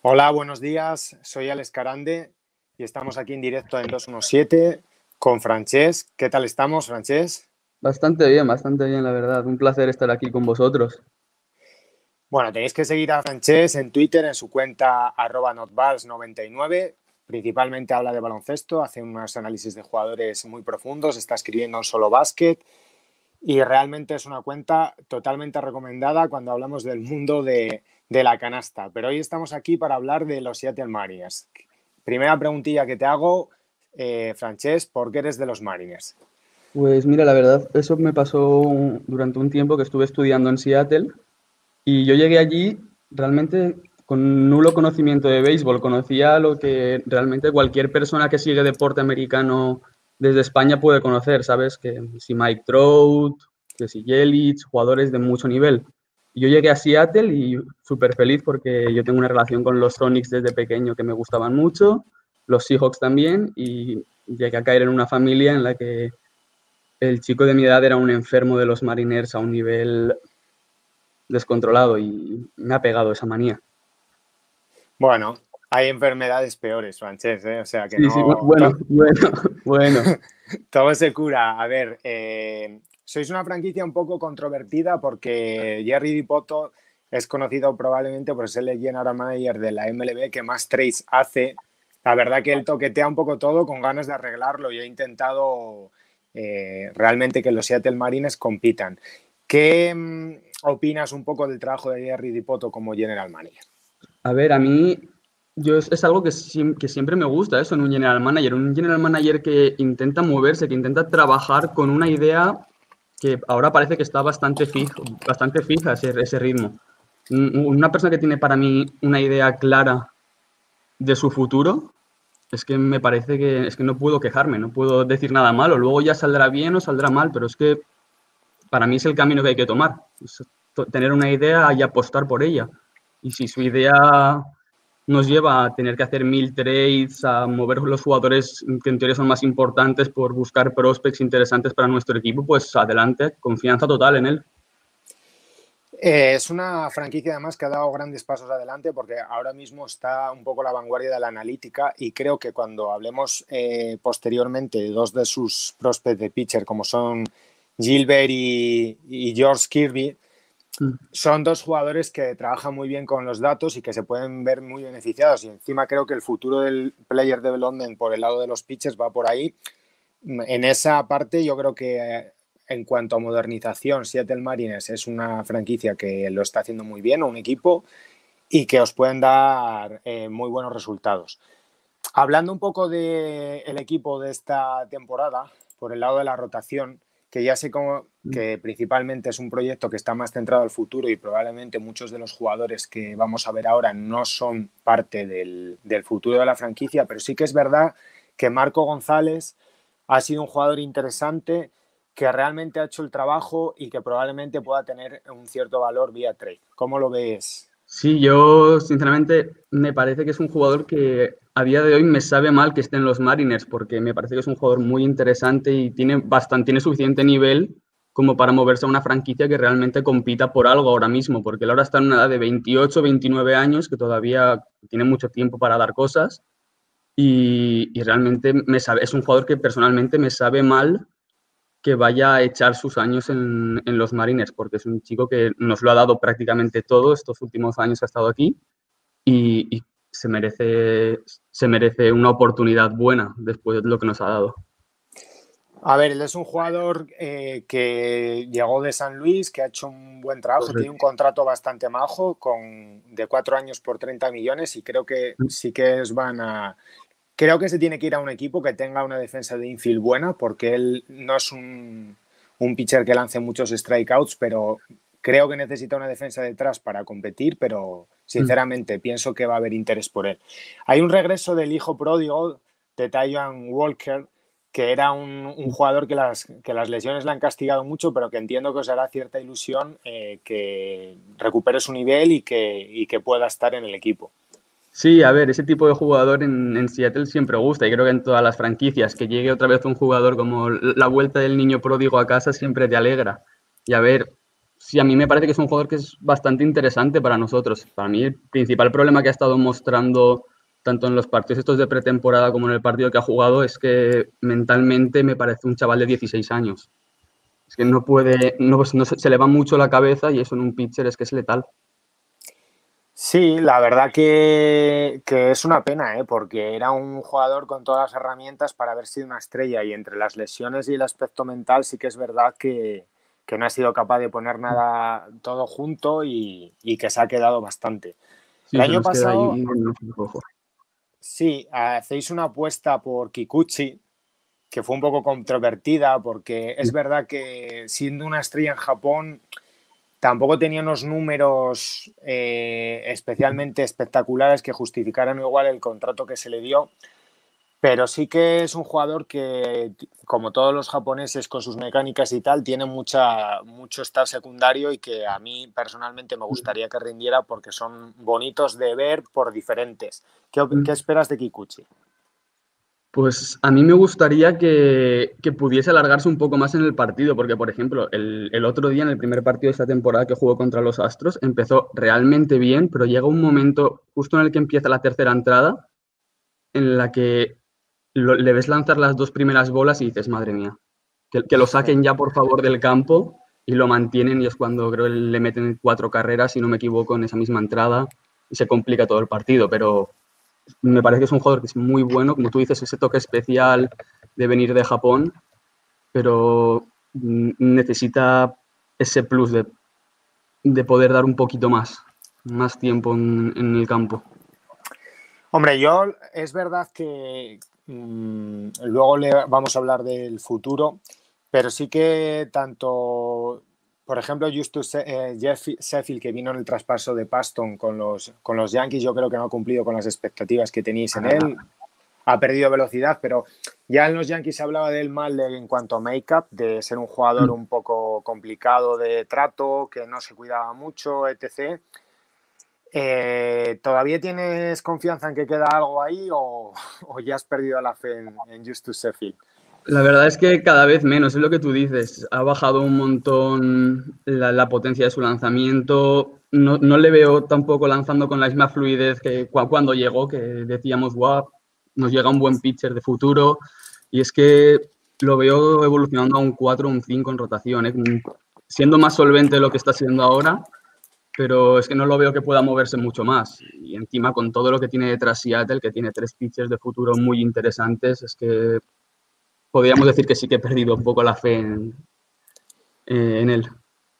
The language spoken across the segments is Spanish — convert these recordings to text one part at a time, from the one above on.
Hola, buenos días. Soy Alex Carande y estamos aquí en directo en 217 con Francesc. ¿Qué tal estamos, Francesc? Bastante bien, la verdad. Un placer estar aquí con vosotros. Bueno, tenéis que seguir a Francesc en Twitter, en su cuenta @notbals99. Principalmente habla de baloncesto, hace unos análisis de jugadores muy profundos, está escribiendo en Solo Básquet y realmente es una cuenta totalmente recomendada cuando hablamos del mundo de la canasta. Pero hoy estamos aquí para hablar de los Seattle Mariners. Primera preguntilla que te hago, Francesc, ¿por qué eres de los Mariners? Pues mira, la verdad, eso me pasó durante un tiempo que estuve estudiando en Seattle y yo llegué allí realmente con nulo conocimiento de béisbol. Conocía lo que realmente cualquier persona que sigue deporte americano desde España puede conocer, ¿sabes? Que si Mike Trout, que si Yelich, jugadores de mucho nivel. Y yo llegué a Seattle y súper feliz porque yo tengo una relación con los Sonics desde pequeño que me gustaban mucho, los Seahawks también, y llegué a caer en una familia en la que el chico de mi edad era un enfermo de los Mariners a un nivel descontrolado y me ha pegado esa manía. Bueno, hay enfermedades peores, Francesc, ¿eh? O sea que Sí, sí, no... bueno, bueno, bueno. Todo se cura. A ver, sois una franquicia un poco controvertida porque Jerry Dipoto es conocido probablemente por ser el general manager de la MLB que más trades hace. La verdad que él toquetea un poco todo con ganas de arreglarlo y he intentado realmente que los Seattle Mariners compitan. ¿Qué opinas un poco del trabajo de Jerry Dipoto como general manager? A ver, a mí es algo que siempre me gusta eso en un general manager. Un general manager que intenta moverse, que intenta trabajar con una idea que ahora parece que está bastante fija ese ritmo. Una persona que tiene para mí una idea clara de su futuro, es que me parece que es que no puedo quejarme, no puedo decir nada malo. Luego ya saldrá bien o saldrá mal, pero es que para mí es el camino que hay que tomar. Es tener una idea y apostar por ella. Y si su idea nos lleva a tener que hacer 1000 trades, a mover los jugadores que en teoría son más importantes por buscar prospects interesantes para nuestro equipo, pues adelante, confianza total en él. Es una franquicia además que ha dado grandes pasos adelante porque ahora mismo está un poco a la vanguardia de la analítica y creo que cuando hablemos posteriormente de dos de sus prospects de pitcher como son Gilbert y George Kirby, Mm. son dos jugadores que trabajan muy bien con los datos y que se pueden ver muy beneficiados y encima creo que el futuro del player development por el lado de los pitchers va por ahí. En esa parte yo creo que en cuanto a modernización, Seattle Mariners es una franquicia que lo está haciendo muy bien, un equipo, y que os pueden dar muy buenos resultados. Hablando un poco del equipo de esta temporada, por el lado de la rotación, que ya sé como que principalmente es un proyecto que está más centrado al futuro y probablemente muchos de los jugadores que vamos a ver ahora no son parte del futuro de la franquicia, pero sí que es verdad que Marco González ha sido un jugador interesante que realmente ha hecho el trabajo y que probablemente pueda tener un cierto valor vía trade. ¿Cómo lo ves? Sí, yo sinceramente me parece que es un jugador que a día de hoy me sabe mal que esté en los Mariners porque me parece que es un jugador muy interesante y tiene suficiente nivel como para moverse a una franquicia que realmente compita por algo ahora mismo, porque él ahora está en una edad de 28, 29 años que todavía tiene mucho tiempo para dar cosas y realmente es un jugador que personalmente me sabe mal que vaya a echar sus años en los Mariners, porque es un chico que nos lo ha dado prácticamente todo estos últimos años que ha estado aquí y se merece una oportunidad buena después de lo que nos ha dado. A ver, él es un jugador que llegó de San Luis, que ha hecho un buen trabajo, tiene un Correcto. contrato bastante majo de 4 años por 30 millones y creo que sí que van a... Creo que se tiene que ir a un equipo que tenga una defensa de infield buena, porque él no es un pitcher que lance muchos strikeouts, pero creo que necesita una defensa detrás para competir, pero sinceramente pienso que va a haber interés por él. Hay un regreso del hijo pródigo de Taijuan Walker, que era un jugador que las lesiones le han castigado mucho, pero que entiendo que os hará cierta ilusión que recupere su nivel y que pueda estar en el equipo. Sí, a ver, ese tipo de jugador en Seattle siempre gusta y creo que en todas las franquicias que llegue otra vez un jugador como la vuelta del niño pródigo a casa siempre te alegra. Y a ver, sí, a mí me parece que es un jugador que es bastante interesante para nosotros. Para mí el principal problema que ha estado mostrando tanto en los partidos estos de pretemporada como en el partido que ha jugado es que mentalmente me parece un chaval de 16 años. Es que no puede, no, pues no se le va mucho la cabeza y eso en un pitcher es que es letal. Sí, la verdad que es una pena, ¿eh? Porque era un jugador con todas las herramientas para haber sido una estrella y entre las lesiones y el aspecto mental sí que es verdad que no ha sido capaz de poner nada todo junto y que se ha quedado bastante. El Sí, se año nos queda ahí pasado, un ojo rojo. sí, hacéis una apuesta por Kikuchi, que fue un poco controvertida porque es verdad que siendo una estrella en Japón tampoco tenía unos números especialmente espectaculares que justificaran igual el contrato que se le dio, pero sí que es un jugador que, como todos los japoneses con sus mecánicas y tal, tiene mucho estar secundario y que a mí personalmente me gustaría que rindiera porque son bonitos de ver por diferentes. ¿Qué esperas de Kikuchi? Pues a mí me gustaría que pudiese alargarse un poco más en el partido, porque, por ejemplo, el otro día, en el primer partido de esta temporada que jugó contra los Astros, empezó realmente bien, pero llega un momento justo en el que empieza la tercera entrada, en la que le ves lanzar las dos primeras bolas y dices, madre mía, que lo saquen ya, por favor, del campo y lo mantienen, y es cuando creo que le meten 4 carreras, si no me equivoco, en esa misma entrada, y se complica todo el partido, pero me parece que es un jugador que es muy bueno, como tú dices, ese toque especial de venir de Japón, pero necesita ese plus de poder dar un poquito más tiempo en el campo. Hombre, es verdad que luego vamos a hablar del futuro, pero sí que tanto, por ejemplo, Jeff Sheffield, que vino en el traspaso de Paston con los Yankees, yo creo que no ha cumplido con las expectativas que teníais en él. Ha perdido velocidad, pero ya en los Yankees se hablaba de él mal en cuanto a make-up, de ser un jugador un poco complicado de trato, que no se cuidaba mucho, etc. ¿Todavía tienes confianza en que queda algo ahí o ya has perdido la fe en Justus Sheffield? La verdad es que cada vez menos, es lo que tú dices. Ha bajado un montón la potencia de su lanzamiento. No le veo tampoco lanzando con la misma fluidez que cuando llegó, que decíamos, wow, nos llega un buen pitcher de futuro. Y es que lo veo evolucionando a un 4 o un 5 en rotación, siendo más solvente de lo que está siendo ahora, pero es que no lo veo que pueda moverse mucho más. Y encima con todo lo que tiene detrás Seattle, que tiene 3 pitchers de futuro muy interesantes, es que podríamos decir que sí que he perdido un poco la fe en él.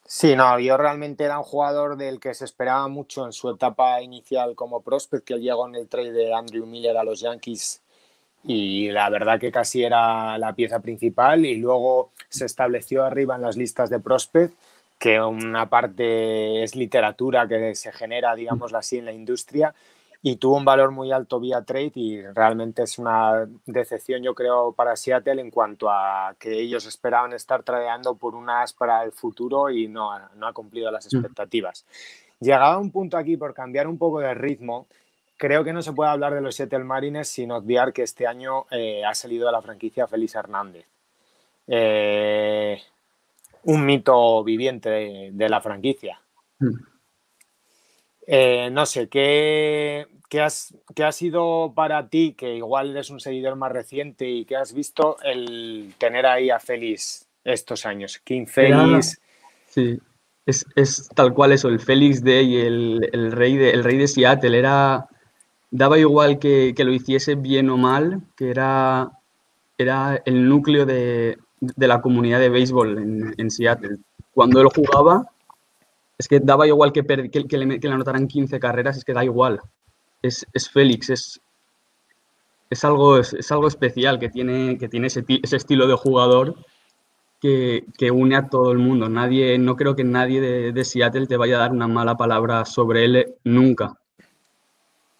Sí, no, yo realmente era un jugador del que se esperaba mucho en su etapa inicial como prospect, que él llegó en el trade de Andrew Miller a los Yankees y la verdad que casi era la pieza principal y luego se estableció arriba en las listas de prospect, que una parte es literatura que se genera, digámoslo así, en la industria y tuvo un valor muy alto vía trade y realmente es una decepción, yo creo, para Seattle en cuanto a que ellos esperaban estar tradeando por un as para el futuro y no ha cumplido las expectativas. Llegado a un punto aquí, por cambiar un poco de ritmo, creo que no se puede hablar de los Seattle Mariners sin obviar que este año ha salido de la franquicia Félix Hernández. Un mito viviente de la franquicia. No sé, ¿qué ha sido para ti, que igual eres un seguidor más reciente y que has visto el tener ahí a Félix estos años? King Félix. Sí, es tal cual eso, el Félix Day, el rey de Seattle, daba igual que lo hiciese bien o mal, que era el núcleo de la comunidad de béisbol en Seattle. Cuando él jugaba, es que daba igual que le anotaran 15 carreras, es que da igual. Es Félix, es algo especial que tiene ese estilo de jugador que une a todo el mundo. No creo que nadie de Seattle te vaya a dar una mala palabra sobre él nunca.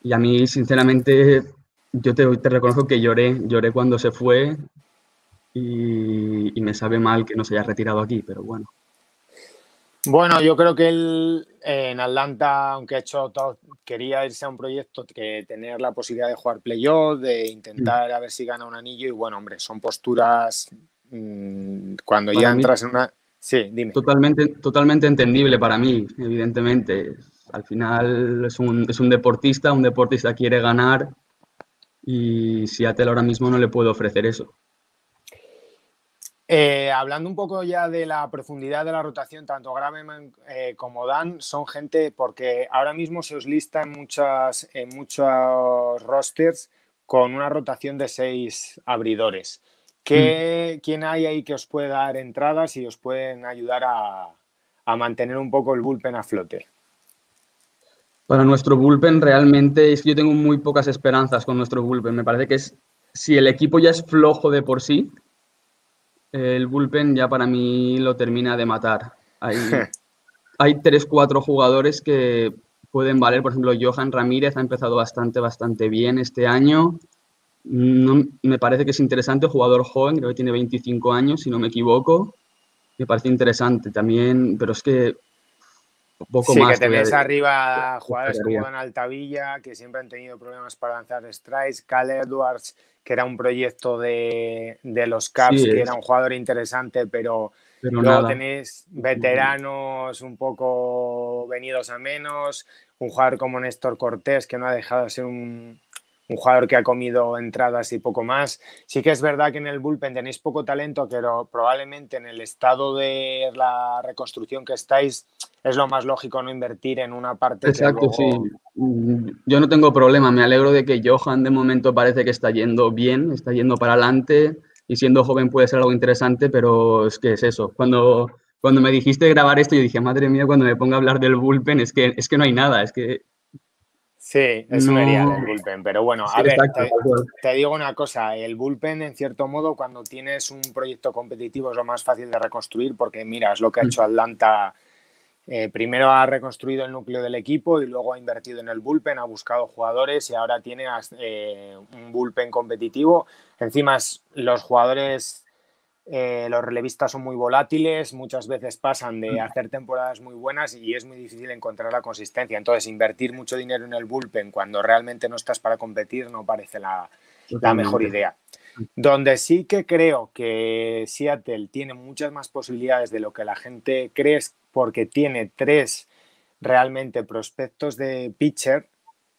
Y a mí, sinceramente, yo te reconozco que lloré cuando se fue y me sabe mal que no se haya retirado aquí, pero bueno. Bueno, yo creo que él en Atlanta, aunque ha hecho todo, quería irse a un proyecto que tener la posibilidad de jugar playoff, de intentar a ver si gana un anillo y bueno, hombre, son posturas cuando Para ya mí, entras en una... Sí, dime. Totalmente entendible para mí, evidentemente. Al final es un deportista quiere ganar y Seattle ahora mismo no le puede ofrecer eso. Hablando un poco ya de la profundidad de la rotación, tanto Graveman como Dan son gente, porque ahora mismo se os lista en muchos rosters con una rotación de 6 abridores. ¿Quién hay ahí que os puede dar entradas y os pueden ayudar a mantener un poco el bullpen a flote? Para nuestro bullpen realmente es que yo tengo muy pocas esperanzas con nuestro bullpen. Me parece que si el equipo ya es flojo de por sí, el bullpen ya para mí lo termina de matar. Hay 3, 4 jugadores que pueden valer. Por ejemplo, Johan Ramírez ha empezado bastante bien este año. No, me parece que es interesante, jugador joven, creo que tiene 25 años, si no me equivoco. Me parece interesante también, pero es que poco Sí, que más todavía tenéis arriba jugadores como esperaría. Don Altavilla, que siempre han tenido problemas para lanzar strikes, Cal Edwards, que era un proyecto de los Cubs, Sí, que era un jugador interesante, pero pero luego nada. tenéis veteranos un poco venidos a menos, un jugador como Néstor Cortés, que no ha dejado de ser un jugador que ha comido entradas y poco más. Sí que es verdad que en el bullpen tenéis poco talento, pero probablemente en el estado de la reconstrucción que estáis es lo más lógico no invertir en una parte que Exacto, sí. luego... Yo no tengo problema. Me alegro de que Johan de momento parece que está yendo bien, está yendo para adelante y siendo joven puede ser algo interesante, pero es que es eso. Cuando me dijiste grabar esto, yo dije, madre mía, cuando me ponga a hablar del bullpen, es que no hay nada, es que Sí, es un erial no. el bullpen, pero bueno, Sí, a ver, exacto, tal cual. te digo una cosa, el bullpen en cierto modo cuando tienes un proyecto competitivo es lo más fácil de reconstruir porque mira, es lo que ha hecho Atlanta. Primero ha reconstruido el núcleo del equipo y luego ha invertido en el bullpen, ha buscado jugadores y ahora tiene un bullpen competitivo. Encima los jugadores, los relevistas son muy volátiles, muchas veces pasan de hacer temporadas muy buenas y es muy difícil encontrar la consistencia. Entonces, invertir mucho dinero en el bullpen cuando realmente no estás para competir no parece la mejor Totalmente. idea. Donde sí que creo que Seattle tiene muchas más posibilidades de lo que la gente cree es porque tiene 3 realmente prospectos de pitcher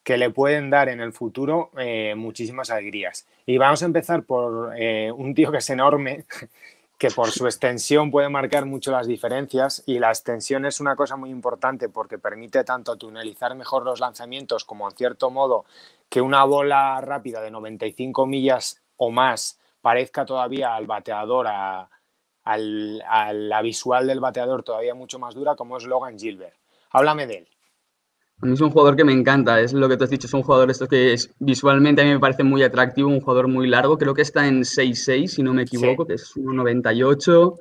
que le pueden dar en el futuro muchísimas alegrías. Y vamos a empezar por un tío que es enorme, que por su extensión puede marcar mucho las diferencias y la extensión es una cosa muy importante porque permite tanto tunelizar mejor los lanzamientos como en cierto modo que una bola rápida de 95 millas o más parezca todavía al bateador, a la visual del bateador todavía mucho más dura como es Logan Gilbert. Háblame de él. A mí es un jugador que me encanta, es lo que te has dicho, es un jugador esto que visualmente a mí me parece muy atractivo, un jugador muy largo, creo que está en 6'6", si no me Sí. equivoco, que es 1,98,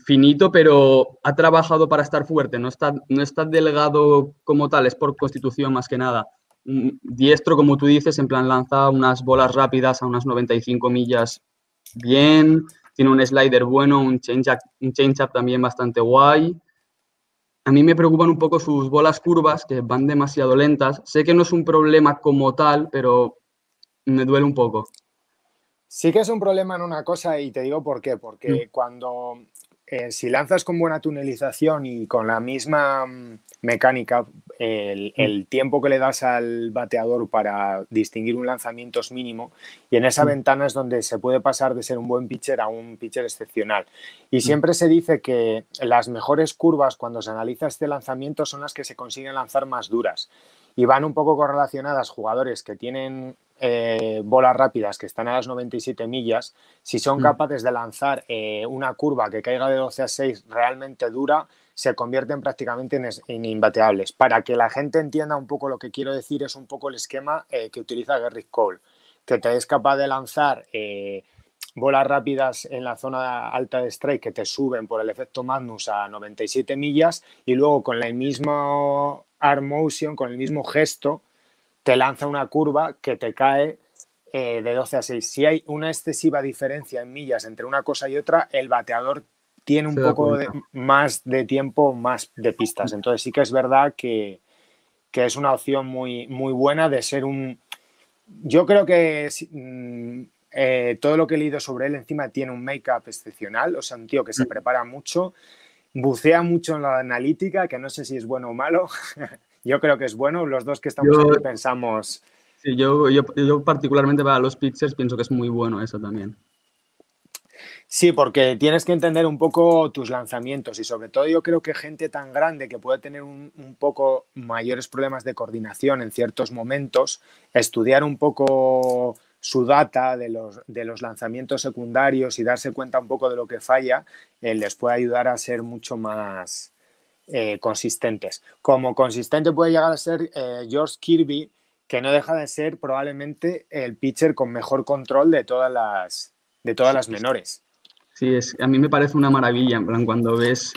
finito, pero ha trabajado para estar fuerte, no está delgado como tal, es por constitución más que nada. Diestro, como tú dices, en plan lanza unas bolas rápidas a unas 95 millas bien, tiene un slider bueno, un change-up también bastante guay. A mí me preocupan un poco sus bolas curvas, que van demasiado lentas. Sé que no es un problema como tal, pero me duele un poco. Sí que es un problema en una cosa y te digo por qué. Mm, Porque cuando si lanzas con buena tunelización y con la misma mecánica, mm, el tiempo que le das al bateador para distinguir un lanzamiento es mínimo y en esa mm, ventana es donde se puede pasar de ser un buen pitcher a un pitcher excepcional. Y mm, siempre se dice que las mejores curvas cuando se analiza este lanzamiento son las que se consiguen lanzar más duras y van un poco correlacionadas jugadores que tienen bolas rápidas que están a las 97 millas, si son mm. capaces de lanzar una curva que caiga de 12 a 6 realmente dura, se convierten prácticamente en imbateables. Para que la gente entienda un poco lo que quiero decir, es un poco el esquema que utiliza Gerrit Cole, que te es capaz de lanzar bolas rápidas en la zona alta de strike que te suben por el efecto Magnus a 97 millas y luego con el mismo arm motion, con el mismo gesto, te lanza una curva que te cae de 12 a 6. Si hay una excesiva diferencia en millas entre una cosa y otra, el bateador tiene un Se da poco cuenta. más de tiempo, más de pistas. Entonces sí que es verdad que es una opción muy, muy buena de ser un... Yo creo que todo lo que he leído sobre él, encima tiene un make-up excepcional, o sea, un tío que se prepara mucho, bucea mucho en la analítica, que no sé si es bueno o malo. Yo creo que es bueno, los dos que estamos Yo, aquí pensamos... sí, yo particularmente para los pitchers pienso que es muy bueno eso también. Sí, porque tienes que entender un poco tus lanzamientos y sobre todo yo creo que gente tan grande que puede tener un poco mayores problemas de coordinación en ciertos momentos, estudiar un poco su data de los lanzamientos secundarios y darse cuenta un poco de lo que falla, les puede ayudar a ser mucho más consistentes. Como consistente puede llegar a ser George Kirby, que no deja de ser probablemente el pitcher con mejor control de todas Sí, las menores. sí, a mí me parece una maravilla, en plan, cuando ves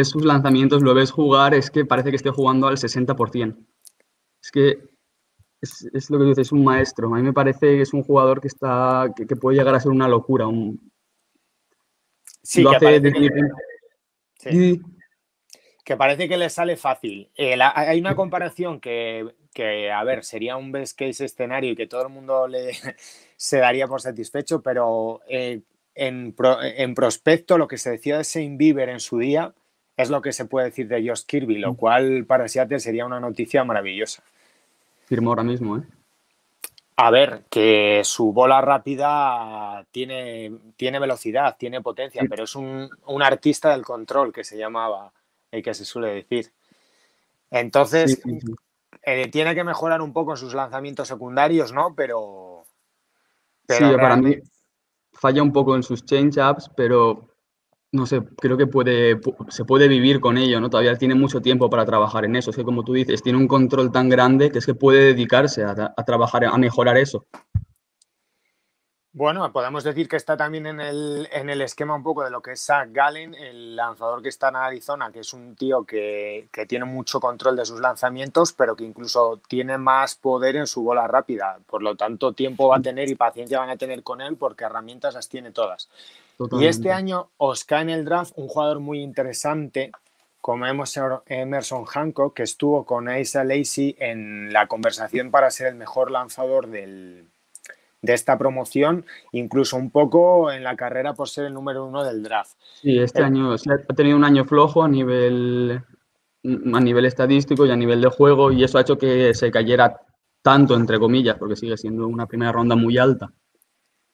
sus lanzamientos, lo ves jugar, es que parece que esté jugando al 60%. Es que es lo que dices, es un maestro. A mí me parece que es un jugador que puede llegar a ser una locura. Sí, Lo que hace parece de... que, sí, Sí, que parece que le sale fácil. Hay una comparación que, a ver, sería un best case escenario y que todo el mundo se daría por satisfecho, pero en prospecto lo que se decía de Shane Bieber en su día es lo que se puede decir de Josh Kirby, lo cual para Seattle sería una noticia maravillosa. firmó ahora mismo, ¿eh? A ver, que su bola rápida tiene velocidad, tiene potencia, Sí, pero es un artista del control que se llamaba, el que se suele decir. sí, Entonces, sí, sí. tiene que mejorar un poco sus lanzamientos secundarios, ¿no? Sí, Pero para mí realmente, falla un poco en sus change-ups, pero no sé, creo que se puede vivir con ello, ¿no? Todavía tiene mucho tiempo para trabajar en eso. Es que, como tú dices, tiene un control tan grande que es que puede dedicarse a trabajar, a mejorar eso. bueno, podemos decir que está también en el esquema un poco de lo que es Zach Gallen, el lanzador que está en Arizona, que es un tío que tiene mucho control de sus lanzamientos, pero que incluso tiene más poder en su bola rápida. Por lo tanto, tiempo va a tener y paciencia van a tener con él porque herramientas las tiene todas. Y este Totalmente. año os cae en el draft un jugador muy interesante, como Emerson Hancock, que estuvo con Asa Lacy en la conversación para ser el mejor lanzador de esta promoción, incluso un poco en la carrera por ser el número uno del draft. Sí, este El, año sí ha tenido un año flojo a nivel estadístico y a nivel de juego, y eso ha hecho que se cayera tanto, entre comillas, porque sigue siendo una primera ronda muy alta.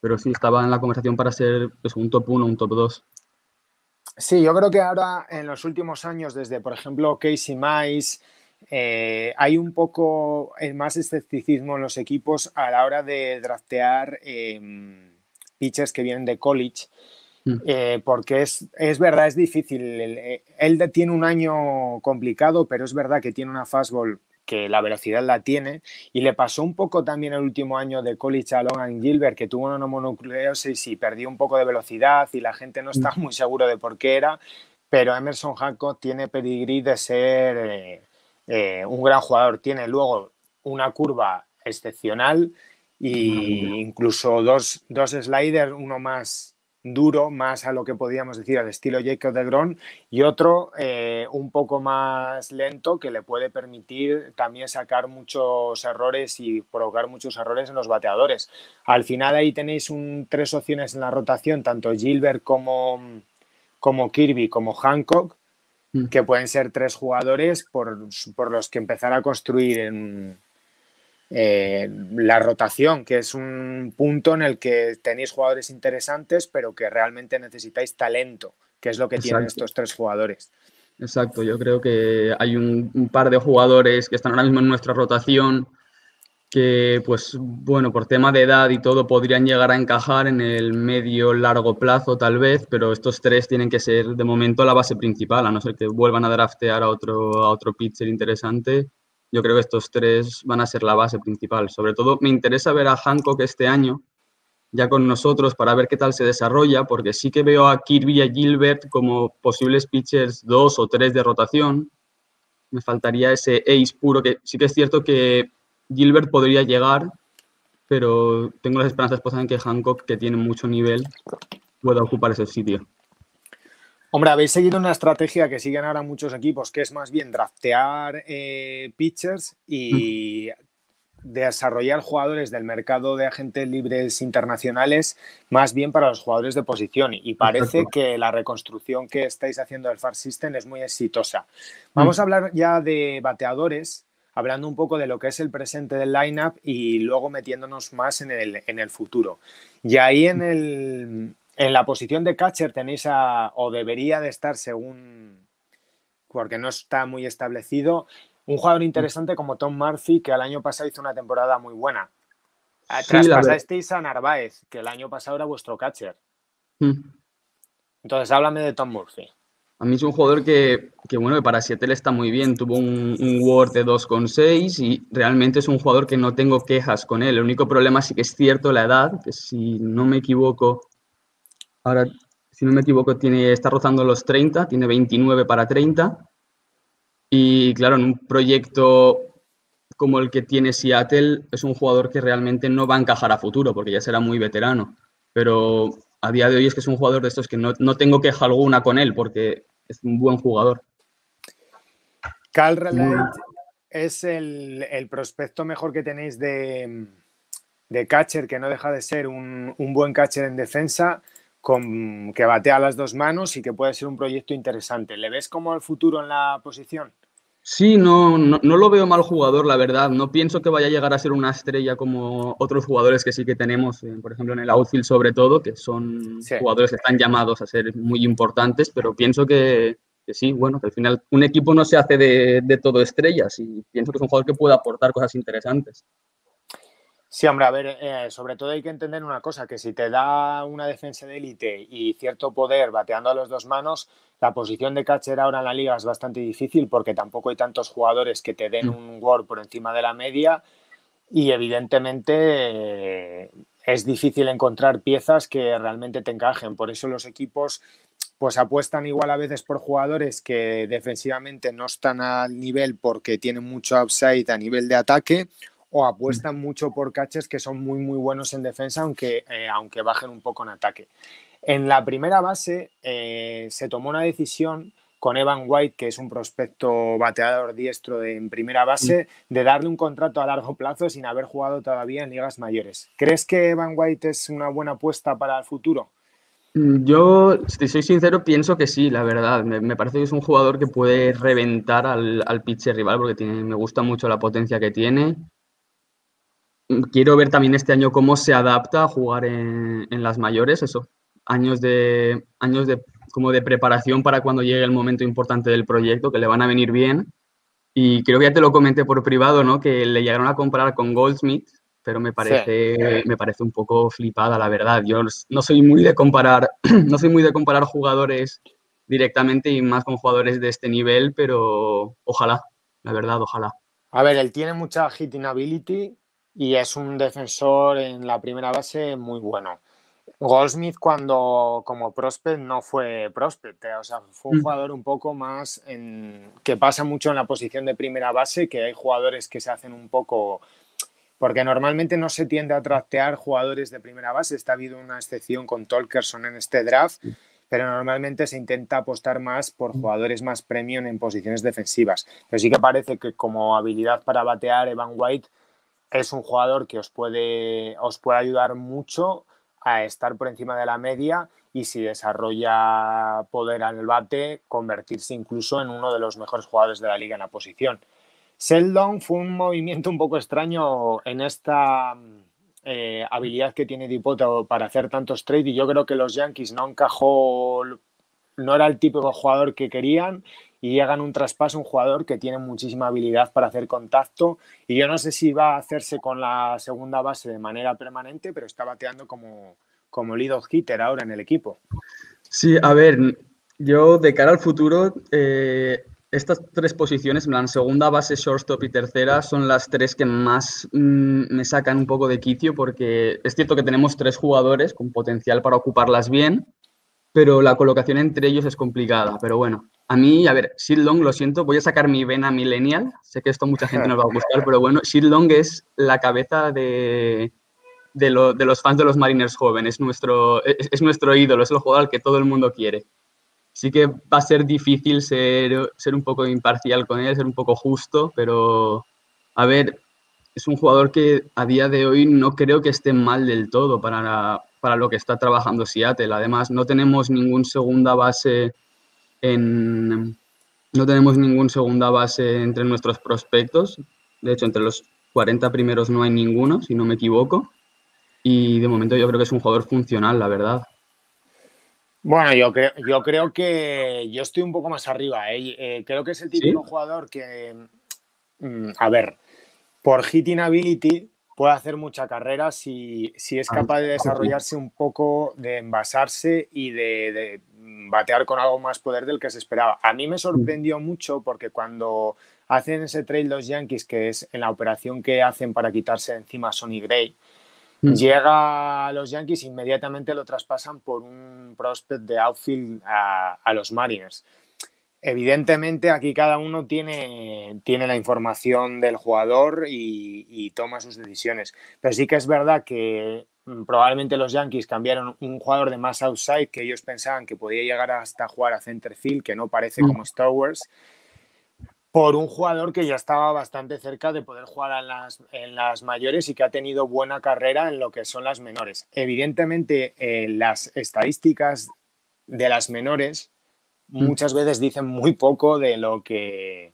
Pero sí estaba en la conversación para ser pues, un top 1, un top 2. sí, yo creo que ahora en los últimos años, desde por ejemplo Casey Mize, hay un poco más escepticismo en los equipos a la hora de draftear pitchers que vienen de college. Porque es verdad, es difícil. Él tiene un año complicado, pero es verdad que tiene una fastball que la velocidad la tiene. Y le pasó un poco también el último año de college a Logan Gilbert, que tuvo una mononucleosis y perdió un poco de velocidad y la gente no está muy seguro de por qué era. Pero Emerson Hancock tiene pedigrí de ser un gran jugador. Tiene luego una curva excepcional e Maravilla. incluso dos sliders, uno más duro, más a lo que podríamos decir al estilo Jacob deGrom, y otro un poco más lento que le puede permitir también sacar muchos errores y provocar muchos errores en los bateadores. Al final ahí tenéis tres opciones en la rotación, tanto Gilbert como Kirby como Hancock, que pueden ser tres jugadores por los que empezar a construir en la rotación, que es un punto en el que tenéis jugadores interesantes, pero que realmente necesitáis talento, que es lo que tienen Exacto, estos tres jugadores. exacto. Yo creo que hay un par de jugadores que están ahora mismo en nuestra rotación que, pues bueno, por tema de edad y todo, podrían llegar a encajar en el medio largo plazo tal vez, pero estos tres tienen que ser de momento la base principal, a no ser que vuelvan a draftear a otro pitcher interesante. Yo creo que estos tres van a ser la base principal. Sobre todo me interesa ver a Hancock este año, ya con nosotros, para ver qué tal se desarrolla, porque sí que veo a Kirby y a Gilbert como posibles pitchers 2 o 3 de rotación. Me faltaría ese ace puro, que sí que es cierto que Gilbert podría llegar, pero tengo las esperanzas puestas en que Hancock, que tiene mucho nivel, pueda ocupar ese sitio. Hombre, habéis seguido una estrategia que siguen ahora muchos equipos, que es más bien draftear pitchers y desarrollar jugadores del mercado de agentes libres internacionales más bien para los jugadores de posición y parece Exacto. que la reconstrucción que estáis haciendo del Farm System es muy exitosa. Vamos a Mm, hablar ya de bateadores, hablando un poco de lo que es el presente del lineup y luego metiéndonos más en el futuro. Y ahí en la posición de catcher tenéis o debería de estar según, porque no está muy establecido, un jugador mm. interesante como Tom Murphy, que el año pasado hizo una temporada muy buena. Sí, la verdad. Traspasasteis a Narváez, que el año pasado era vuestro catcher. Mm. Entonces, háblame de Tom Murphy. A mí es un jugador bueno, que para Seattle está muy bien. Tuvo un WAR de 2,6 y realmente es un jugador que no tengo quejas con él. El único problema sí que es cierto la edad, que si no me equivoco, ahora, si no me equivoco, está rozando los 30, tiene 29 para 30. Y claro, en un proyecto como el que tiene Seattle, es un jugador que realmente no va a encajar a futuro, porque ya será muy veterano. Pero a día de hoy es que es un jugador de estos que no tengo queja alguna con él, porque es un buen jugador. Cal Relate es el prospecto mejor que tenéis de catcher, que no deja de ser un buen catcher en defensa, que batea las dos manos y que puede ser un proyecto interesante. ¿Le ves como el futuro en la posición? Sí, no lo veo mal jugador, la verdad. No pienso que vaya a llegar a ser una estrella como otros jugadores que sí que tenemos, por ejemplo, en el outfield sobre todo, que son Sí. jugadores que están llamados a ser muy importantes, pero pienso que sí, bueno, que al final un equipo no se hace de todo estrellas y pienso que es un jugador que puede aportar cosas interesantes. Sí, hombre, a ver, sobre todo hay que entender una cosa, que si te da una defensa de élite y cierto poder bateando a las dos manos, la posición de catcher ahora en la liga es bastante difícil porque tampoco hay tantos jugadores que te den Mm, un WAR por encima de la media y evidentemente es difícil encontrar piezas que realmente te encajen. Por eso los equipos pues apuestan igual a veces por jugadores que defensivamente no están al nivel porque tienen mucho upside a nivel de ataque o mm. apuestan mucho por catches que son muy muy buenos en defensa aunque bajen un poco en ataque. En la primera base se tomó una decisión con Evan White, que es un prospecto bateador diestro en primera base, de darle un contrato a largo plazo sin haber jugado todavía en ligas mayores. ¿Crees que Evan White es una buena apuesta para el futuro? Yo, si soy sincero, pienso que sí, la verdad. Me parece que es un jugador que puede reventar al pitcher rival porque me gusta mucho la potencia que tiene. Quiero ver también este año cómo se adapta a jugar en las mayores, eso, años de como de preparación para cuando llegue el momento importante del proyecto, que le van a venir bien. Y creo que ya te lo comenté por privado, ¿no? Que le llegaron a comparar con Goldsmith, pero Sí. me parece un poco flipada, la verdad. Yo no soy muy de comparar, no soy muy de comparar jugadores directamente y más con jugadores de este nivel, pero ojalá, la verdad, ojalá. A ver, él tiene mucha hitting ability y es un defensor en la primera base muy bueno. Goldsmith cuando como prospect no fue prospect, o sea, fue un Mm, jugador un poco más que pasa mucho en la posición de primera base, que hay jugadores que se hacen un poco, porque normalmente no se tiende a trastear jugadores de primera base, está habido una excepción con Tolkerson en este draft, pero normalmente se intenta apostar más por jugadores más premium en posiciones defensivas. Pero sí que parece que como habilidad para batear, Evan White es un jugador que os puede ayudar mucho a estar por encima de la media y si desarrolla poder al bate, convertirse incluso en uno de los mejores jugadores de la liga en la posición. Sheldon fue un movimiento un poco extraño en esta habilidad que tiene Dipoto para hacer tantos trades y yo creo que los Yankees no encajó, no era el típico jugador que querían y llegan un traspaso, un jugador que tiene muchísima habilidad para hacer contacto y yo no sé si va a hacerse con la segunda base de manera permanente, pero está bateando como lead hitter ahora en el equipo. Sí, a ver, yo de cara al futuro, estas tres posiciones, en plan segunda base, shortstop y tercera, son las tres que más me sacan un poco de quicio porque es cierto que tenemos tres jugadores con potencial para ocuparlas bien, pero la colocación entre ellos es complicada. Pero bueno, a mí, a ver, Sid Long, lo siento, voy a sacar mi vena millennial. Sé que esto mucha gente no va a gustar, pero bueno, Sid Long es la cabeza de los fans de los Mariners jóvenes, es nuestro ídolo, es el jugador al que todo el mundo quiere. Sí que va a ser difícil ser un poco imparcial con él, ser un poco justo, pero a ver, es un jugador que a día de hoy no creo que esté mal del todo para lo que está trabajando Seattle. Además, en, no tenemos ningún segunda base entre nuestros prospectos. De hecho, entre los 40 primeros no hay ninguno, si no me equivoco. Y de momento yo creo que es un jugador funcional, la verdad. Bueno, yo creo que yo estoy un poco más arriba, ¿eh? Creo que es el ¿Sí? típico jugador que, a ver, por hitting ability puede hacer mucha carrera si es capaz de desarrollarse un poco, de envasarse y de batear con algo más poder del que se esperaba. A mí me sorprendió mucho porque cuando hacen ese trade los Yankees, que es en la operación que hacen para quitarse de encima a Sonny Gray, llega a los Yankees, inmediatamente lo traspasan por un prospect de outfield a los Mariners. Evidentemente, aquí cada uno tiene la información del jugador y toma sus decisiones. Pero sí que es verdad que probablemente los Yankees cambiaron un jugador de más outside que ellos pensaban que podía llegar hasta jugar a center field, que no parece como Stowers, por un jugador que ya estaba bastante cerca de poder jugar en las mayores y que ha tenido buena carrera en lo que son las menores. Evidentemente, las estadísticas de las menores muchas veces dicen muy poco de lo que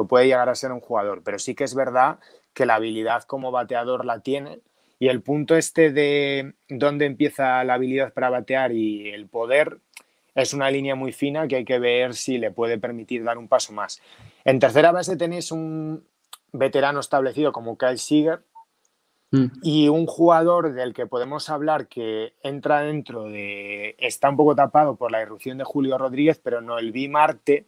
puede llegar a ser un jugador, pero sí que es verdad que la habilidad como bateador la tiene y el punto este de dónde empieza la habilidad para batear y el poder es una línea muy fina que hay que ver si le puede permitir dar un paso más. En tercera base tenéis un veterano establecido como Kyle Seager y un jugador del que podemos hablar que entra dentro de... Está un poco tapado por la irrupción de Julio Rodríguez, pero Noelvi Marte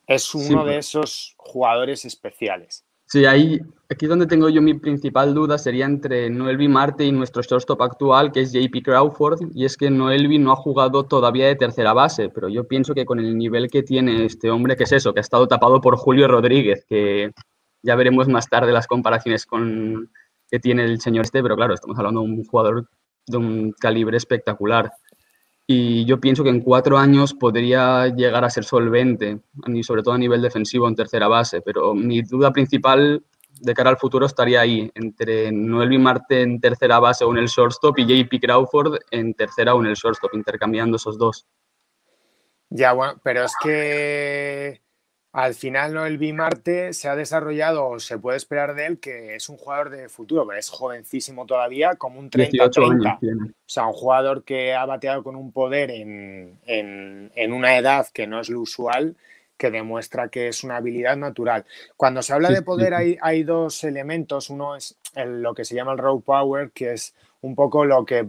es Sí, uno de esos jugadores especiales. sí, aquí donde tengo yo mi principal duda sería entre Noelvi Marte y nuestro shortstop actual, que es JP Crawford, y es que Noelvi no ha jugado todavía de tercera base, pero yo pienso que con el nivel que tiene este hombre, que es eso, que ha estado tapado por Julio Rodríguez, que ya veremos más tarde las comparaciones que tiene el señor este, pero claro, estamos hablando de un jugador de un calibre espectacular. Y yo pienso que en 4 años podría llegar a ser solvente, sobre todo a nivel defensivo en tercera base, pero mi duda principal de cara al futuro estaría ahí, entre Noelvi Marte en tercera base o en el shortstop y JP Crawford en tercera o en el shortstop, intercambiando esos dos. Ya, bueno, pero es que al final Noelvi Marte se ha desarrollado, o se puede esperar de él, que es un jugador de futuro, pero es jovencísimo todavía, como un 18 años 30-30. tiene. O sea, un jugador que ha bateado con un poder en una edad que no es lo usual, que demuestra que es una habilidad natural. Cuando se habla Sí, de sí, poder hay dos elementos. Uno es lo que se llama el raw power, que es un poco lo que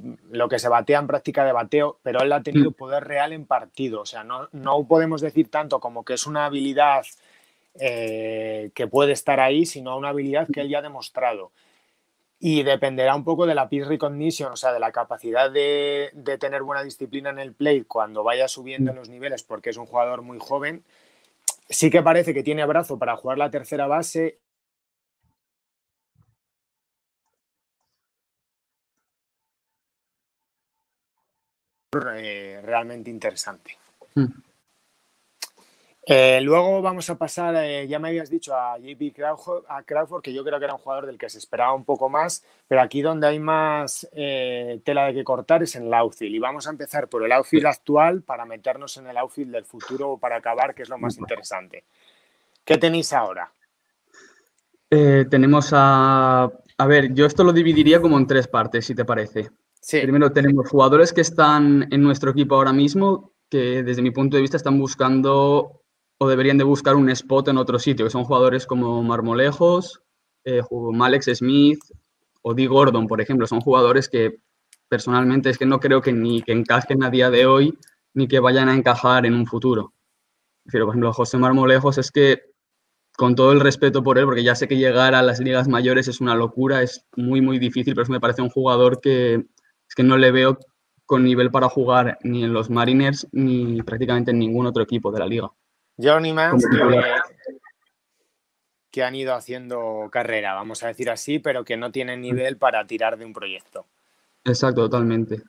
se batea en práctica de bateo, pero él ha tenido sí. poder real en partido. O sea, no podemos decir tanto como que es una habilidad que puede estar ahí, sino una habilidad que él ya ha demostrado. Y dependerá un poco de la pitch recognition, o sea, de la capacidad de tener buena disciplina en el play cuando vaya subiendo en los niveles, porque es un jugador muy joven. Sí que parece que tiene brazo para jugar la tercera base. Realmente interesante. Luego vamos a pasar, ya me habías dicho, a JP Crawford, que yo creo que era un jugador del que se esperaba un poco más, pero aquí donde hay más tela de que cortar es en el outfield. Y vamos a empezar por el outfield actual para meternos en el outfield del futuro para acabar, que es lo más interesante. ¿Qué tenéis ahora? Tenemos a ver, yo esto lo dividiría como en tres partes, si te parece. Sí, Primero tenemos jugadores que están en nuestro equipo ahora mismo, que desde mi punto de vista están buscando o deberían de buscar un spot en otro sitio, que son jugadores como Marmolejos, Alex Smith o Dee Gordon, por ejemplo. Son jugadores que personalmente es que no creo que ni que encajen a día de hoy ni que vayan a encajar en un futuro. Prefiero, por ejemplo, José Marmolejos es que con todo el respeto por él, porque ya sé que llegar a las ligas mayores es una locura, es muy, muy difícil, pero eso me parece un jugador que es que no le veo con nivel para jugar ni en los Mariners ni prácticamente en ningún otro equipo de la liga. Journeyman Como titular. que han ido haciendo carrera, vamos a decir así, pero que no tienen nivel para tirar de un proyecto. Exacto, totalmente.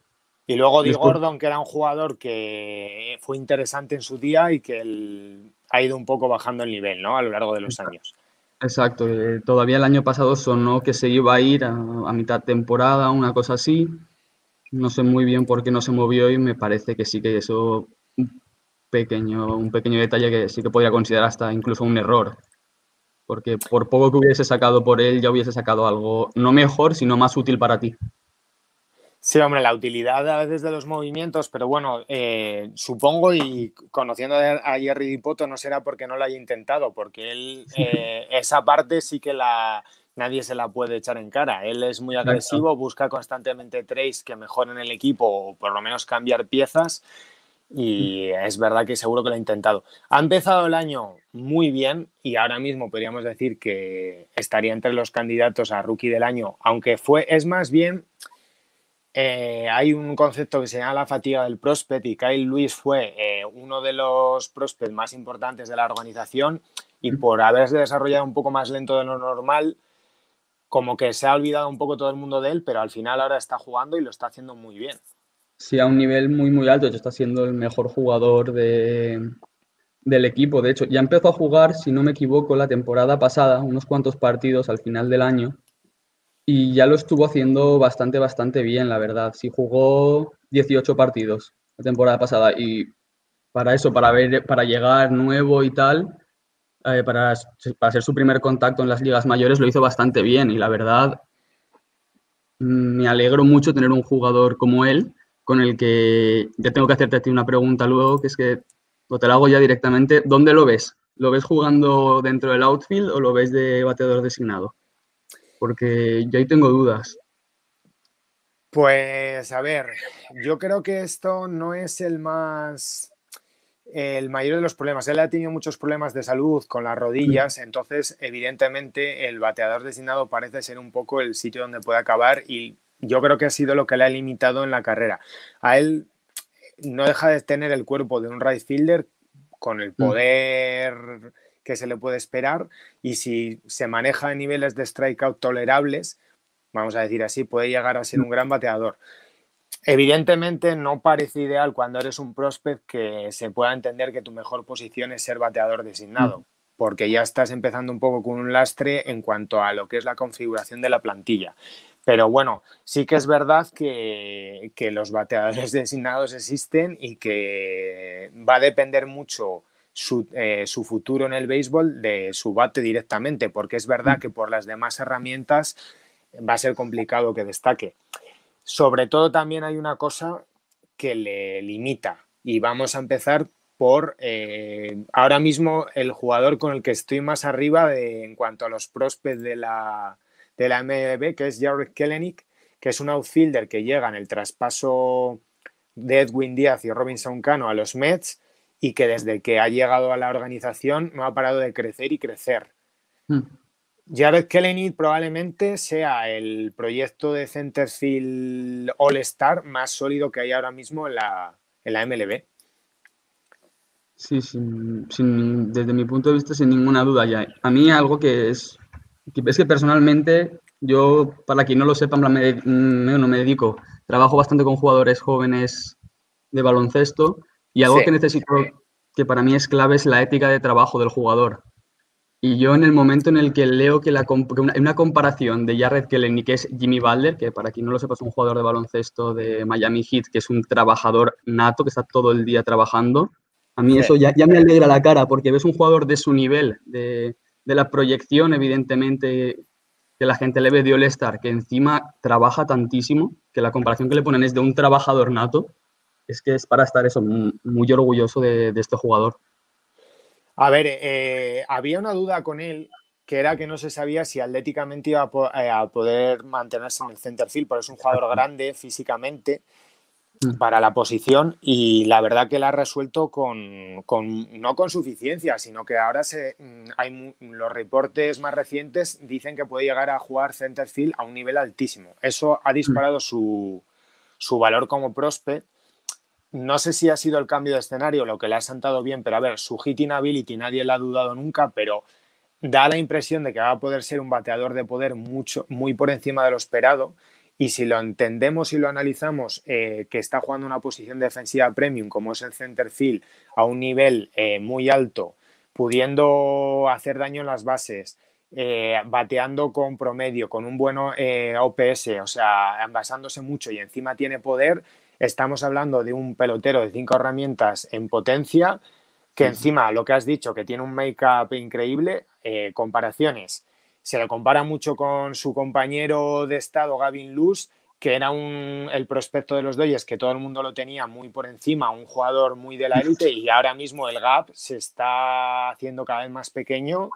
Y luego Dee Después, Gordon, que era un jugador que fue interesante en su día y que ha ido un poco bajando el nivel, ¿no? A lo largo de los años. Exacto, todavía el año pasado sonó que se iba a ir a mitad temporada, una cosa así. No sé muy bien por qué no se movió y me parece que sí que eso un pequeño detalle que sí que podría considerar hasta incluso un error. Porque por poco que hubiese sacado por él, ya hubiese sacado algo no mejor, sino más útil para ti. Sí, hombre, la utilidad a veces de los movimientos, pero bueno, supongo y conociendo a Jerry Dipoto no será porque no lo haya intentado, porque él esa parte sí que nadie se la puede echar en cara. Él es muy Exacto. agresivo, busca constantemente trades que mejoren el equipo o por lo menos cambiar piezas y es verdad que seguro que lo ha intentado. Ha empezado el año muy bien y ahora mismo podríamos decir que estaría entre los candidatos a Rookie del Año, aunque es más bien hay un concepto que se llama la fatiga del prospect y Kyle Lewis fue uno de los prospects más importantes de la organización y por haberse desarrollado un poco más lento de lo normal, como que se ha olvidado un poco todo el mundo de él, pero al final ahora está jugando y lo está haciendo muy bien. Sí, a un nivel muy, muy alto. De hecho, está siendo el mejor jugador del equipo. De hecho, ya empezó a jugar, si no me equivoco, la temporada pasada, unos cuantos partidos al final del año. Y ya lo estuvo haciendo bastante, bastante bien, la verdad. Sí jugó 18 partidos la temporada pasada y para eso, para llegar nuevo y tal, para ser su primer contacto en las ligas mayores, lo hizo bastante bien y la verdad me alegro mucho tener un jugador como él, con el que ya tengo que hacerte a ti una pregunta luego, que es que, o te la hago ya directamente, ¿dónde lo ves? ¿Lo ves jugando dentro del outfield o lo ves de bateador designado? Porque yo ahí tengo dudas. Pues a ver, yo creo que esto no es el mayor de los problemas. Él ha tenido muchos problemas de salud con las rodillas, entonces evidentemente el bateador designado parece ser un poco el sitio donde puede acabar y yo creo que ha sido lo que le ha limitado en la carrera. A él no deja de tener el cuerpo de un right fielder con el poder que se le puede esperar y si se maneja a niveles de strikeout tolerables, vamos a decir así, puede llegar a ser un gran bateador. Evidentemente no parece ideal cuando eres un prospect que se pueda entender que tu mejor posición es ser bateador designado, porque ya estás empezando un poco con un lastre en cuanto a lo que es la configuración de la plantilla. Pero bueno, sí que es verdad que los bateadores designados existen y que va a depender mucho su futuro en el béisbol de su bate directamente, porque es verdad que por las demás herramientas va a ser complicado que destaque. Sobre todo también hay una cosa que le limita y vamos a empezar por ahora mismo el jugador con el que estoy más arriba en cuanto a los prospects de la MLB, que es Jarred Kelenic, que es un outfielder que llega en el traspaso de Edwin Díaz y Robinson Cano a los Mets y que desde que ha llegado a la organización no ha parado de crecer y crecer. Jared Kelenic probablemente sea el proyecto de centerfield All-Star más sólido que hay ahora mismo en la MLB. Sí, desde mi punto de vista, sin ninguna duda ya. A mí algo es que personalmente, yo, para quien no lo sepa, no me dedico, trabajo bastante con jugadores jóvenes de baloncesto y algo Sí. que necesito, que para mí es clave, es la ética de trabajo del jugador. Y yo en el momento en el que leo que una comparación de Jarred Kelenic, que es Jimmy Butler, que para quien no lo sepa es un jugador de baloncesto de Miami Heat, que es un trabajador nato, que está todo el día trabajando, a mí Sí. eso ya me alegra la cara, porque ves un jugador de su nivel, de la proyección, evidentemente, que la gente le ve de All-Star, que encima trabaja tantísimo, que la comparación que le ponen es de un trabajador nato, es que es para estar eso, muy orgulloso de este jugador. A ver, había una duda con él que era que no se sabía si atléticamente iba a poder mantenerse en el center field, porque es un jugador grande físicamente para la posición y la verdad que la ha resuelto no con suficiencia, sino que ahora los reportes más recientes dicen que puede llegar a jugar center field a un nivel altísimo. Eso ha disparado su valor como prospect. No sé si ha sido el cambio de escenario lo que le ha sentado bien, pero a ver, su hitting ability nadie le ha dudado nunca, pero da la impresión de que va a poder ser un bateador de poder muy por encima de lo esperado. Y si lo entendemos y lo analizamos, que está jugando una posición defensiva premium, como es el center field, a un nivel muy alto, pudiendo hacer daño en las bases, bateando con promedio, con un buen OPS, o sea, envasándose mucho y encima tiene poder, estamos hablando de un pelotero de 5 herramientas en potencia, que encima, lo que has dicho, que tiene un make-up increíble, comparaciones. Se le compara mucho con su compañero de estado, Gavin Lux, que era el prospecto de los Dodgers, que todo el mundo lo tenía muy por encima, un jugador muy de la élite, y ahora mismo el gap se está haciendo cada vez más pequeño.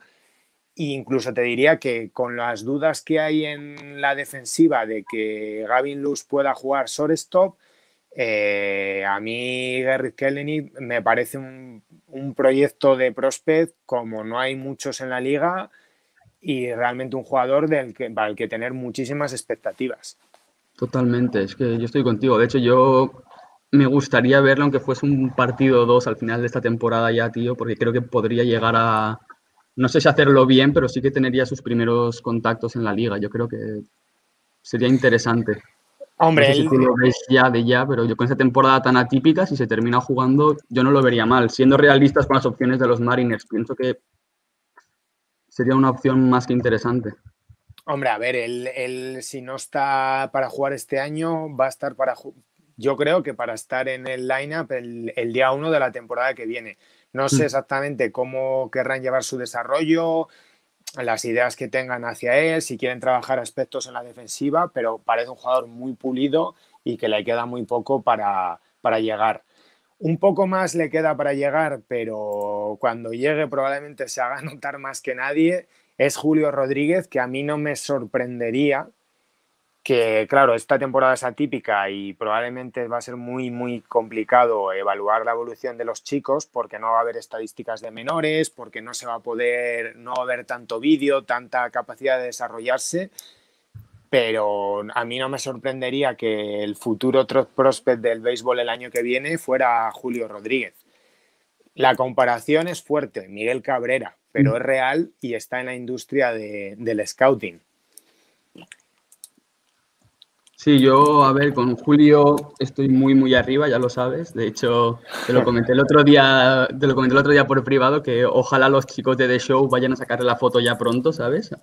E incluso te diría que con las dudas que hay en la defensiva de que Gavin Lux pueda jugar shortstop, a mí Garrett Kelly me parece un proyecto de prospect como no hay muchos en la liga y realmente un jugador para el que tener muchísimas expectativas. Totalmente, es que yo estoy contigo. De hecho, yo me gustaría verlo aunque fuese un partido o dos al final de esta temporada ya, tío, porque creo que podría llegar a, no sé si hacerlo bien, pero sí que tendría sus primeros contactos en la liga. Yo creo que sería interesante. No Hombre, sé si tú lo ves ya de ya, pero yo con esta temporada tan atípica, si se termina jugando, yo no lo vería mal. Siendo realistas con las opciones de los Mariners, pienso que sería una opción más que interesante. hombre, a ver, él si no está para jugar este año, va a estar yo creo que para estar en el lineup el día 1 de la temporada que viene. No sé exactamente cómo querrán llevar su desarrollo, las ideas que tengan hacia él, si quieren trabajar aspectos en la defensiva, pero parece un jugador muy pulido y que le queda muy poco para llegar. Un poco más le queda para llegar, pero cuando llegue probablemente se haga notar más que nadie, es Julio Rodríguez, que a mí no me sorprendería que, claro, esta temporada es atípica y probablemente va a ser muy, muy complicado evaluar la evolución de los chicos porque no va a haber estadísticas de menores, porque no se va a poder, no va a haber tanto vídeo, tanta capacidad de desarrollarse, pero a mí no me sorprendería que el futuro prospect del béisbol el año que viene fuera Julio Rodríguez. La comparación es fuerte, Miguel Cabrera, pero es real y está en la industria del scouting. Sí, yo, a ver, con Julio estoy muy, muy arriba, ya lo sabes. De hecho, te lo comenté el otro día por privado, que ojalá los chicos de The Show vayan a sacarle la foto ya pronto, ¿sabes?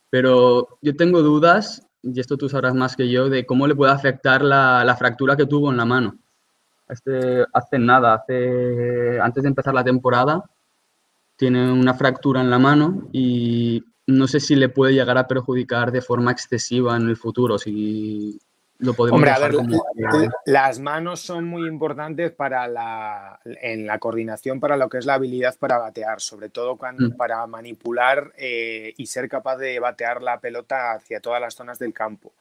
Pero yo tengo dudas, y esto tú sabrás más que yo, de cómo le puede afectar la fractura que tuvo en la mano. Hace nada, antes de empezar la temporada, tiene una fractura en la mano y no sé si le puede llegar a perjudicar de forma excesiva en el futuro, si lo podemos Hombre, a dejar ver, como... las manos son muy importantes en la coordinación para lo que es la habilidad para batear, sobre todo para manipular y ser capaz de batear la pelota hacia todas las zonas del campo.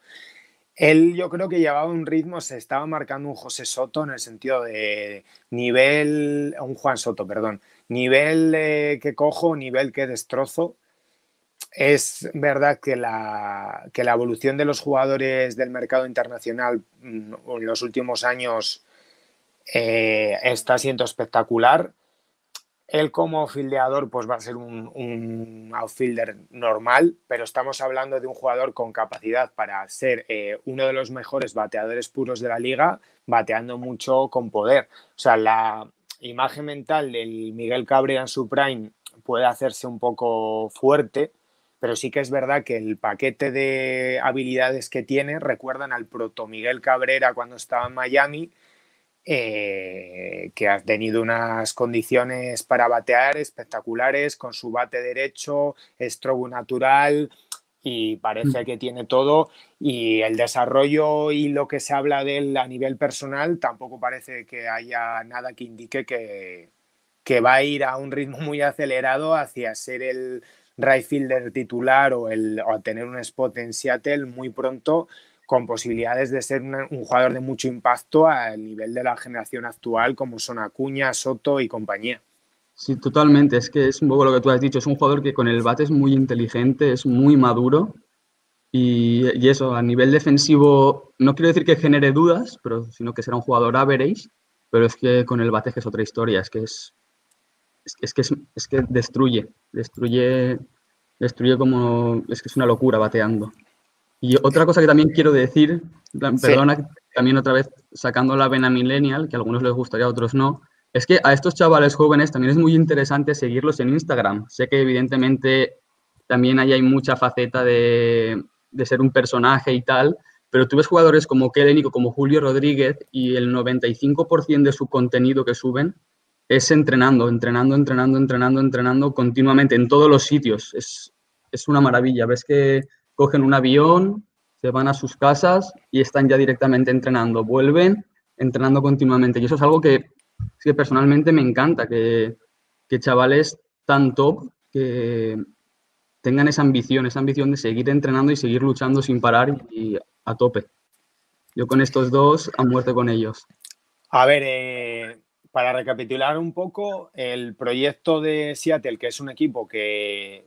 Él yo creo que llevaba un ritmo, se estaba marcando un José Soto en el sentido de un Juan Soto, perdón, nivel que cojo, nivel que destrozo. Es verdad que la evolución de los jugadores del mercado internacional en los últimos años está siendo espectacular. Él como fildeador pues va a ser un outfielder normal, pero estamos hablando de un jugador con capacidad para ser uno de los mejores bateadores puros de la liga, bateando mucho con poder. O sea, la imagen mental del Miguel Cabrera en su prime puede hacerse un poco fuerte, pero sí que es verdad que el paquete de habilidades que tiene recuerdan al proto Miguel Cabrera cuando estaba en Miami, que ha tenido unas condiciones para batear espectaculares, con su bate derecho, stroke natural, y parece que tiene todo, y el desarrollo y lo que se habla de él a nivel personal tampoco parece que haya nada que indique que va a ir a un ritmo muy acelerado hacia ser el right fielder titular o a tener un spot en Seattle muy pronto, con posibilidades de ser un jugador de mucho impacto al nivel de la generación actual, como son Acuña, Soto y compañía. Sí, totalmente. Es que es un poco lo que tú has dicho. Es un jugador que con el bate es muy inteligente, es muy maduro. Y eso, a nivel defensivo, no quiero decir que genere dudas, sino que será un jugador average, pero es que con el bate es que es otra historia. Es que destruye como... Es que es una locura bateando. Y otra cosa que también quiero decir, Sí. perdona, también otra vez sacando la vena millennial, que a algunos les gustaría, a otros no, es que a estos chavales jóvenes también es muy interesante seguirlos en Instagram. Sé que evidentemente también ahí hay mucha faceta de ser un personaje y tal, pero tú ves jugadores como Kellenic o como Julio Rodríguez y el 95% de su contenido que suben es entrenando continuamente en todos los sitios. Es una maravilla. Ves que cogen un avión, se van a sus casas y están ya directamente entrenando. Vuelven entrenando continuamente. Y eso es algo que personalmente me encanta, que chavales tan top que tengan esa ambición de seguir entrenando y seguir luchando sin parar y a tope. Yo con estos dos a muerte con ellos. A ver, para recapitular un poco, el proyecto de Seattle, que es un equipo que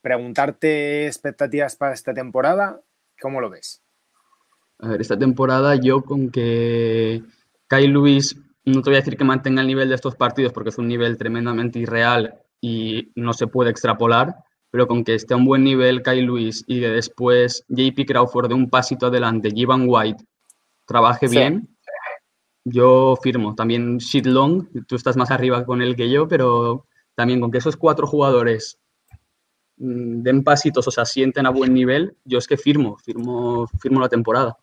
preguntarte expectativas para esta temporada, ¿cómo lo ves? A ver, esta temporada yo con que Kyle Lewis, no te voy a decir que mantenga el nivel de estos partidos porque es un nivel tremendamente irreal y no se puede extrapolar, pero con que esté a un buen nivel Kyle Lewis y que después JP Crawford de un pasito adelante, Jivan White trabaje Sí. bien, yo firmo. También Shit Long, tú estás más arriba con él que yo, pero también con que esos 4 jugadores den pasitos o se asienten a buen nivel, yo es que firmo la temporada.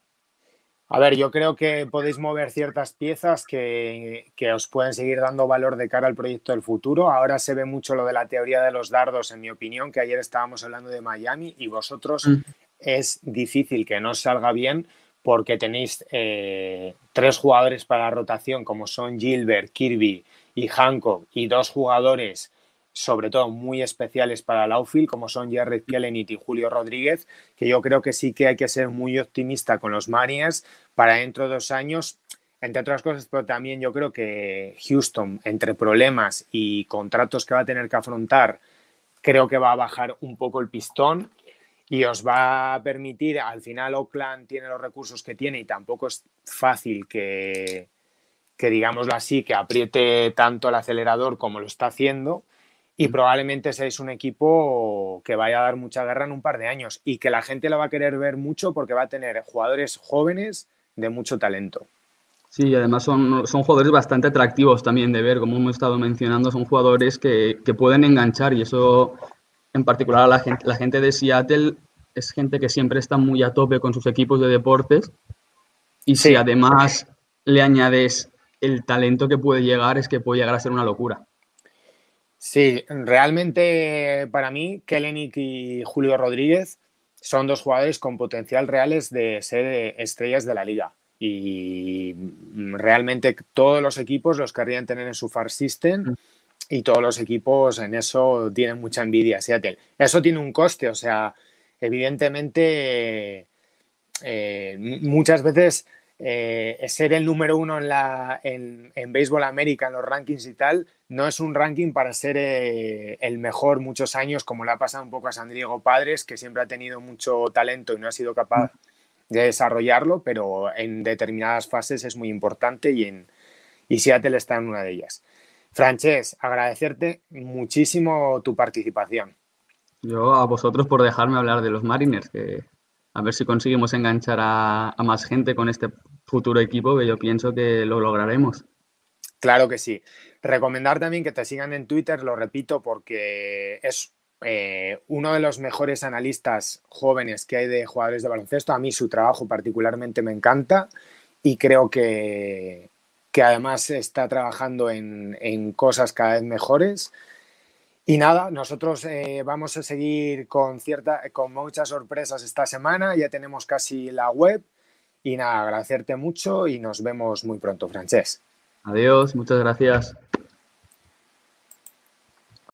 A ver, yo creo que podéis mover ciertas piezas que os pueden seguir dando valor de cara al proyecto del futuro. Ahora se ve mucho lo de la teoría de los dardos, en mi opinión, que ayer estábamos hablando de Miami y vosotros es difícil que no salga bien porque tenéis 3 jugadores para la rotación como son Gilbert, Kirby y Hancock y 2 jugadores sobre todo muy especiales para el outfield, como son Jarred Kelenic y Julio Rodríguez, que yo creo que sí que hay que ser muy optimista con los Mariners para dentro de 2 años, entre otras cosas, pero también yo creo que Houston, entre problemas y contratos que va a tener que afrontar, creo que va a bajar un poco el pistón y os va a permitir, al final Oakland tiene los recursos que tiene y tampoco es fácil que digámoslo así, que apriete tanto el acelerador como lo está haciendo. Y probablemente seáis un equipo que vaya a dar mucha guerra en un par de años y que la gente lo va a querer ver mucho porque va a tener jugadores jóvenes de mucho talento. Sí, además son jugadores bastante atractivos también de ver, como hemos estado mencionando, son jugadores que pueden enganchar y eso en particular a la gente de Seattle es gente que siempre está muy a tope con sus equipos de deportes y si Sí. además le añades el talento que puede llegar, es que puede llegar a ser una locura. Sí, realmente para mí, Kellenic y Julio Rodríguez son 2 jugadores con potencial reales de ser estrellas de la liga. Y realmente todos los equipos los querrían tener en su farm system y todos los equipos en eso tienen mucha envidia. Seattle. Eso tiene un coste, o sea, evidentemente muchas veces ser el número 1 en Béisbol América, en los rankings y tal, no es un ranking para ser el mejor muchos años, como le ha pasado un poco a San Diego Padres, que siempre ha tenido mucho talento y no ha sido capaz de desarrollarlo, pero en determinadas fases es muy importante y Seattle está en una de ellas. Francesc, agradecerte muchísimo tu participación. Yo a vosotros por dejarme hablar de los Mariners, que a ver si conseguimos enganchar a más gente con este futuro equipo, que yo pienso que lo lograremos. Claro que sí. Recomendar también que te sigan en Twitter, lo repito, porque es uno de los mejores analistas jóvenes que hay de jugadores de baloncesto. A mí su trabajo particularmente me encanta y creo que además está trabajando en cosas cada vez mejores. Y nada, nosotros vamos a seguir con muchas sorpresas esta semana. Ya tenemos casi la web. Y nada, agradecerte mucho y nos vemos muy pronto, Francesc. Adiós, muchas gracias.